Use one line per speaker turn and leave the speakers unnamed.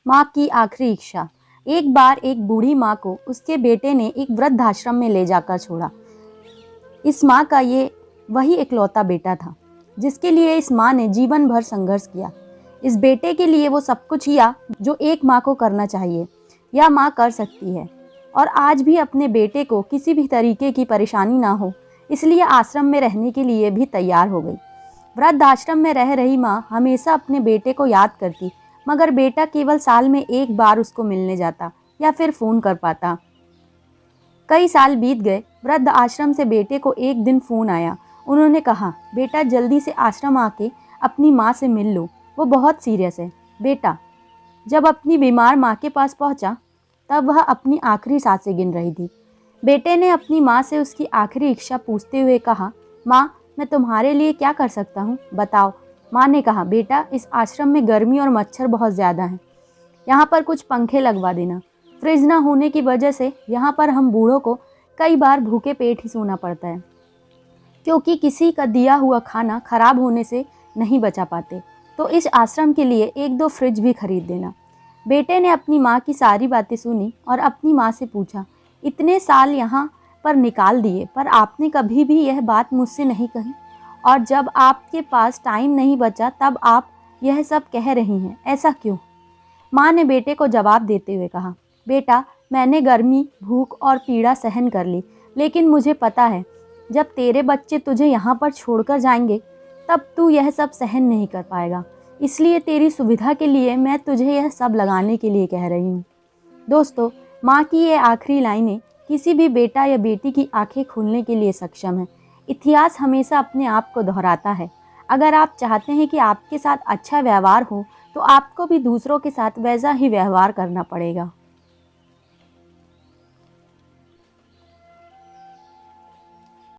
माँ की आखिरी इच्छा। एक बार एक बूढ़ी माँ को उसके बेटे ने एक वृद्धाश्रम में ले जाकर छोड़ा। इस माँ का ये वही इकलौता बेटा था जिसके लिए इस माँ ने जीवन भर संघर्ष किया। इस बेटे के लिए वो सब कुछ किया जो एक माँ को करना चाहिए या माँ कर सकती है, और आज भी अपने बेटे को किसी भी तरीके की परेशानी ना हो इसलिए आश्रम में रहने के लिए भी तैयार हो गई। वृद्धाश्रम में रह रही माँ हमेशा अपने बेटे को याद करती, मगर बेटा केवल साल में एक बार उसको मिलने जाता या फिर फ़ोन कर पाता। कई साल बीत गए। वृद्ध आश्रम से बेटे को एक दिन फ़ोन आया। उन्होंने कहा, बेटा जल्दी से आश्रम आके अपनी माँ से मिल लो, वो बहुत सीरियस है। बेटा जब अपनी बीमार माँ के पास पहुँचा तब वह अपनी आखिरी सांसें गिन रही थी। बेटे ने अपनी माँ से उसकी आखिरी इच्छा पूछते हुए कहा, माँ मैं तुम्हारे लिए क्या कर सकता हूँ, बताओ। माँ ने कहा, बेटा इस आश्रम में गर्मी और मच्छर बहुत ज़्यादा हैं, यहाँ पर कुछ पंखे लगवा देना। फ्रिज ना होने की वजह से यहाँ पर हम बूढ़ों को कई बार भूखे पेट ही सोना पड़ता है, क्योंकि किसी का दिया हुआ खाना खराब होने से नहीं बचा पाते। तो इस आश्रम के लिए एक दो फ्रिज भी खरीद देना। बेटे ने अपनी माँ की सारी बातें सुनी और अपनी माँ से पूछा, इतने साल यहाँ पर निकाल दिए पर आपने कभी भी यह बात मुझसे नहीं कही, और जब आपके पास टाइम नहीं बचा तब आप यह सब कह रही हैं, ऐसा क्यों? माँ ने बेटे को जवाब देते हुए कहा, बेटा मैंने गर्मी, भूख और पीड़ा सहन कर ली, लेकिन मुझे पता है जब तेरे बच्चे तुझे यहाँ पर छोड़कर जाएंगे तब तू यह सब सहन नहीं कर पाएगा। इसलिए तेरी सुविधा के लिए मैं तुझे यह सब लगाने के लिए कह रही हूँ। दोस्तों, माँ की ये आखिरी लाइनें किसी भी बेटा या बेटी की आंखें खोलने के लिए सक्षम है। इतिहास हमेशा अपने आप को दोहराता है। अगर आप चाहते हैं कि आपके साथ अच्छा व्यवहार हो तो आपको भी दूसरों के साथ वैसा ही व्यवहार करना पड़ेगा।